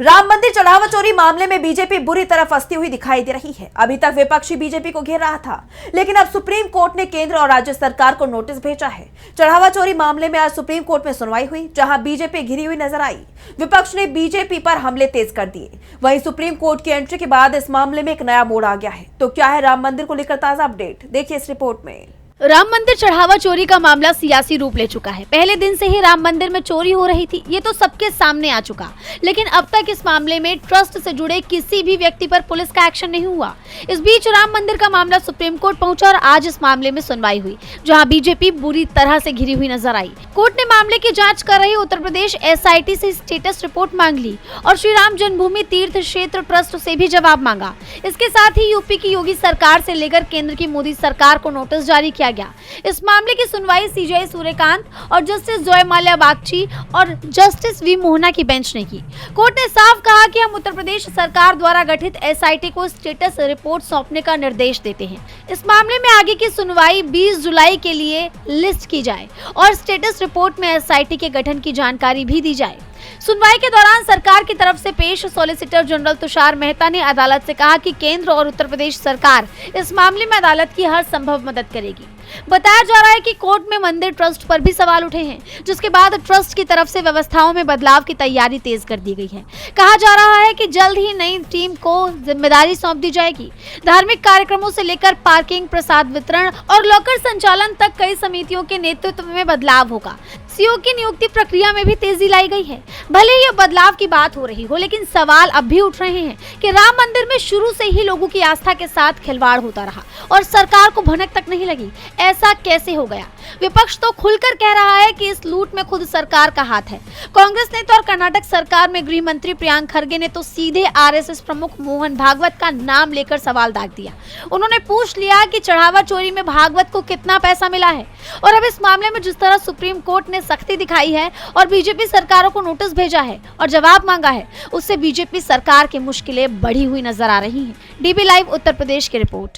राम मंदिर चढ़ावा चोरी मामले में बीजेपी बुरी तरह फंसती हुई दिखाई दे रही है। अभी तक विपक्षी बीजेपी को घेर रहा था, लेकिन अब सुप्रीम कोर्ट ने केंद्र और राज्य सरकार को नोटिस भेजा है। चढ़ावा चोरी मामले में आज सुप्रीम कोर्ट में सुनवाई हुई, जहां बीजेपी घिरी हुई नजर आई। विपक्ष ने बीजेपी पर हमले तेज कर दिए। वहीं सुप्रीम कोर्ट की एंट्री के बाद इस मामले में एक नया मोड़ आ गया है। तो क्या है राम मंदिर को लेकर ताजा अपडेट, देखिए इस रिपोर्ट में। राम मंदिर चढ़ावा चोरी का मामला सियासी रूप ले चुका है। पहले दिन से ही राम मंदिर में चोरी हो रही थी, ये तो सबके सामने आ चुका। लेकिन अब तक इस मामले में ट्रस्ट से जुड़े किसी भी व्यक्ति पर पुलिस का एक्शन नहीं हुआ। इस बीच राम मंदिर का मामला सुप्रीम कोर्ट पहुंचा और आज इस मामले में सुनवाई हुई, जहां बीजेपी बुरी तरह से घिरी हुई नजर आई। कोर्ट ने मामले की जाँच कर रही उत्तर प्रदेश SIT से स्टेटस रिपोर्ट मांग ली और श्री राम जन्मभूमि तीर्थ क्षेत्र ट्रस्ट से भी जवाब मांगा। इसके साथ ही यूपी की योगी सरकार से लेकर केंद्र की मोदी सरकार को नोटिस जारी किया गया। इस मामले की सुनवाई CJ सूर्यकांत और जस्टिस जॉय माल्या बागची और जस्टिस V मोहना की बेंच ने की। कोर्ट ने साफ कहा कि हम उत्तर प्रदेश सरकार द्वारा गठित SIT को स्टेटस रिपोर्ट सौंपने का निर्देश देते हैं। इस मामले में आगे की सुनवाई 20 जुलाई के लिए लिस्ट की जाए और स्टेटस रिपोर्ट में SIT के गठन की जानकारी भी दी जाए। सुनवाई के दौरान सरकार की तरफ से पेश सॉलिसिटर जनरल तुषार मेहता ने अदालत से कहा कि केंद्र और उत्तर प्रदेश सरकार इस मामले में अदालत की हर संभव मदद करेगी। बताया जा रहा है कि कोर्ट में मंदिर ट्रस्ट पर भी सवाल उठे हैं, जिसके बाद ट्रस्ट की तरफ से व्यवस्थाओं में बदलाव की तैयारी तेज कर दी गई है। कहा जा रहा है कि जल्द ही नई टीम को जिम्मेदारी सौंप दी जाएगी। धार्मिक कार्यक्रमों से लेकर पार्किंग, प्रसाद वितरण और लॉकर संचालन तक कई समितियों के नेतृत्व में बदलाव होगा। CO की नियुक्ति प्रक्रिया में भी तेजी लाई गई है। भले ही बदलाव की बात हो रही हो, लेकिन सवाल अब भी उठ रहे हैं कि राम मंदिर में शुरू से ही लोगों की आस्था के साथ खिलवाड़ होता रहा और सरकार को भनक तक नहीं लगी। ऐसा कैसे हो गया? विपक्ष तो खुलकर कह रहा है कि इस लूट में खुद सरकार का हाथ है। कांग्रेस नेता और कर्नाटक सरकार में गृह मंत्री प्रियांक खरगे ने तो सीधे RSS प्रमुख मोहन भागवत का नाम लेकर सवाल दाग दिया। उन्होंने पूछ लिया कि चढ़ावा चोरी में भागवत को कितना पैसा मिला है। और अब इस मामले में जिस तरह सुप्रीम कोर्ट ने सख्ती दिखाई है और बीजेपी सरकारों को नोटिस भेजा है और जवाब मांगा है, उससे बीजेपी सरकार की मुश्किलें बढ़ी हुई नजर आ रही हैं। DB लाइव उत्तर प्रदेश की रिपोर्ट।